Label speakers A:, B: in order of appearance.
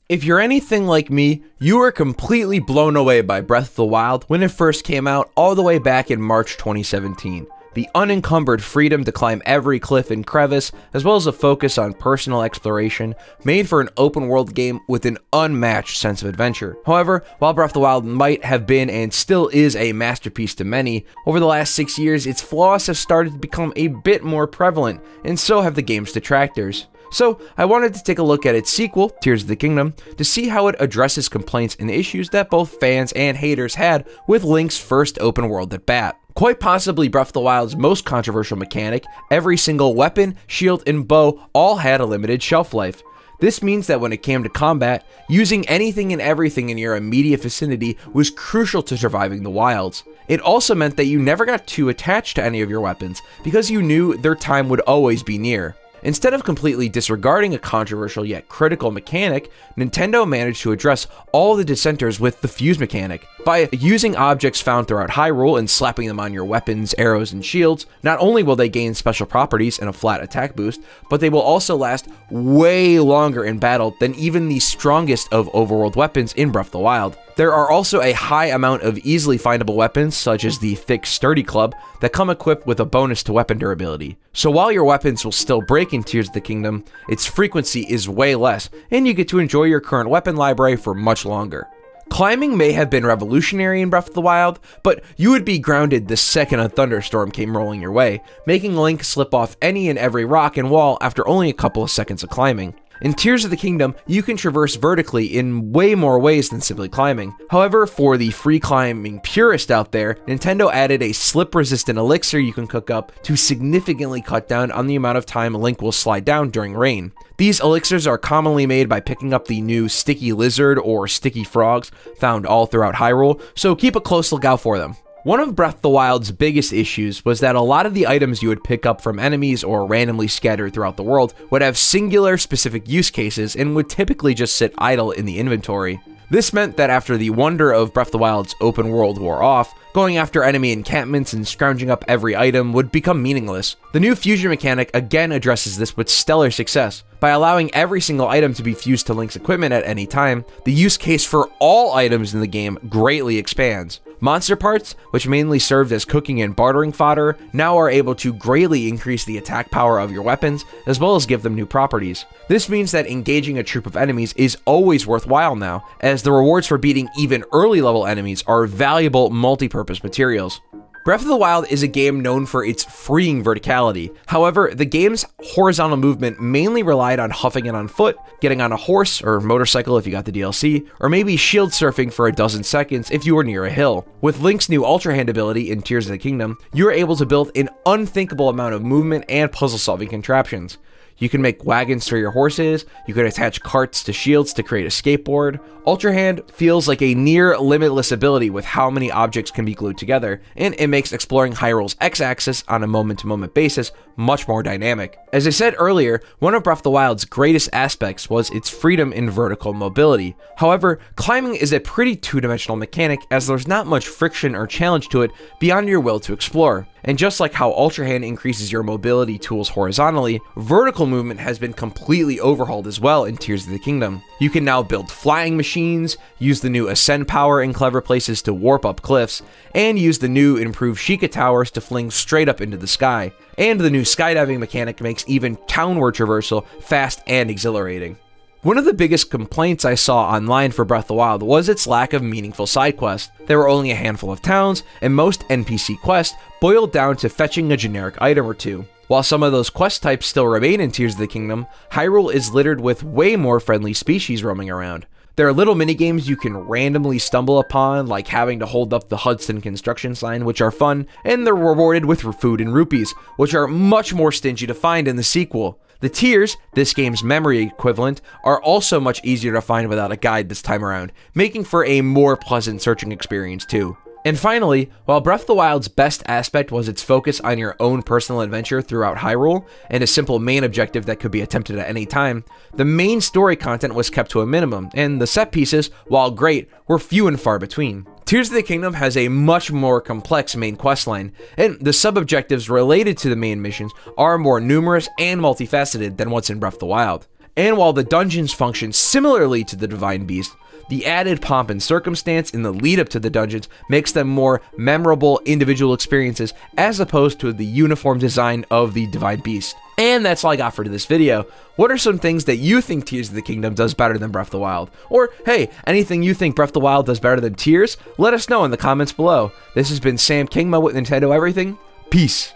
A: If you're anything like me, you were completely blown away by Breath of the Wild when it first came out all the way back in March 2017. The unencumbered freedom to climb every cliff and crevice, as well as a focus on personal exploration, made for an open world game with an unmatched sense of adventure. However, while Breath of the Wild might have been and still is a masterpiece to many, over the last 6 years its flaws have started to become a bit more prevalent, and so have the game's detractors. So, I wanted to take a look at its sequel, Tears of the Kingdom, to see how it addresses complaints and issues that both fans and haters had with Link's first open world at bat. Quite possibly Breath of the Wild's most controversial mechanic, every single weapon, shield, and bow all had a limited shelf life. This means that when it came to combat, using anything and everything in your immediate vicinity was crucial to surviving the wilds. It also meant that you never got too attached to any of your weapons, because you knew their time would always be near. Instead of completely disregarding a controversial yet critical mechanic, Nintendo managed to address all the dissenters with the fuse mechanic. By using objects found throughout Hyrule and slapping them on your weapons, arrows, and shields, not only will they gain special properties and a flat attack boost, but they will also last way longer in battle than even the strongest of overworld weapons in Breath of the Wild. There are also a high amount of easily findable weapons, such as the thick sturdy club, that come equipped with a bonus to weapon durability. So while your weapons will still break in Tears of the Kingdom, its frequency is way less, and you get to enjoy your current weapon library for much longer. Climbing may have been revolutionary in Breath of the Wild, but you would be grounded the second a thunderstorm came rolling your way, making Link slip off any and every rock and wall after only a couple of seconds of climbing. In Tears of the Kingdom, you can traverse vertically in way more ways than simply climbing. However, for the free climbing purist out there, Nintendo added a slip-resistant elixir you can cook up to significantly cut down on the amount of time Link will slide down during rain. These elixirs are commonly made by picking up the new sticky lizard or sticky frogs found all throughout Hyrule, so keep a close lookout for them. One of Breath of the Wild's biggest issues was that a lot of the items you would pick up from enemies or randomly scattered throughout the world would have singular specific use cases and would typically just sit idle in the inventory. This meant that after the wonder of Breath of the Wild's open world wore off, going after enemy encampments and scrounging up every item would become meaningless. The new fusion mechanic again addresses this with stellar success. By allowing every single item to be fused to Link's equipment at any time, the use case for all items in the game greatly expands. Monster parts, which mainly served as cooking and bartering fodder, now are able to greatly increase the attack power of your weapons, as well as give them new properties. This means that engaging a troop of enemies is always worthwhile now, as the rewards for beating even early level enemies are valuable multi-purpose materials. Breath of the Wild is a game known for its freeing verticality. However, the game's horizontal movement mainly relied on huffing it on foot, getting on a horse or motorcycle if you got the DLC, or maybe shield surfing for a dozen seconds if you were near a hill. With Link's new Ultra Hand ability in Tears of the Kingdom, you are able to build an unthinkable amount of movement and puzzle-solving contraptions. You can make wagons for your horses, you can attach carts to shields to create a skateboard. Ultra Hand feels like a near limitless ability with how many objects can be glued together, and it makes exploring Hyrule's X-axis on a moment-to-moment basis much more dynamic. As I said earlier, one of Breath of the Wild's greatest aspects was its freedom in vertical mobility. However, climbing is a pretty two-dimensional mechanic as there's not much friction or challenge to it beyond your will to explore. And just like how Ultra Hand increases your mobility tools horizontally, vertical movement has been completely overhauled as well in Tears of the Kingdom. You can now build flying machines, use the new Ascend power in clever places to warp up cliffs, and use the new improved Sheikah towers to fling straight up into the sky. And the new skydiving mechanic makes even townward traversal fast and exhilarating. One of the biggest complaints I saw online for Breath of the Wild was its lack of meaningful side quests. There were only a handful of towns, and most NPC quests boiled down to fetching a generic item or two. While some of those quest types still remain in Tears of the Kingdom, Hyrule is littered with way more friendly species roaming around. There are little minigames you can randomly stumble upon, like having to hold up the Hudson construction sign, which are fun, and they're rewarded with food and rupees, which are much more stingy to find in the sequel. The tears, this game's memory equivalent, are also much easier to find without a guide this time around, making for a more pleasant searching experience too. And finally, while Breath of the Wild's best aspect was its focus on your own personal adventure throughout Hyrule, and a simple main objective that could be attempted at any time, the main story content was kept to a minimum, and the set pieces, while great, were few and far between. Tears of the Kingdom has a much more complex main questline, and the sub-objectives related to the main missions are more numerous and multifaceted than what's in Breath of the Wild. And while the dungeons function similarly to the Divine Beast, the added pomp and circumstance in the lead up to the dungeons makes them more memorable individual experiences as opposed to the uniform design of the Divine Beast. And that's all I got for this video. What are some things that you think Tears of the Kingdom does better than Breath of the Wild? Or, hey, anything you think Breath of the Wild does better than Tears? Let us know in the comments below. This has been Sam Kingma with Nintendo Everything. Peace.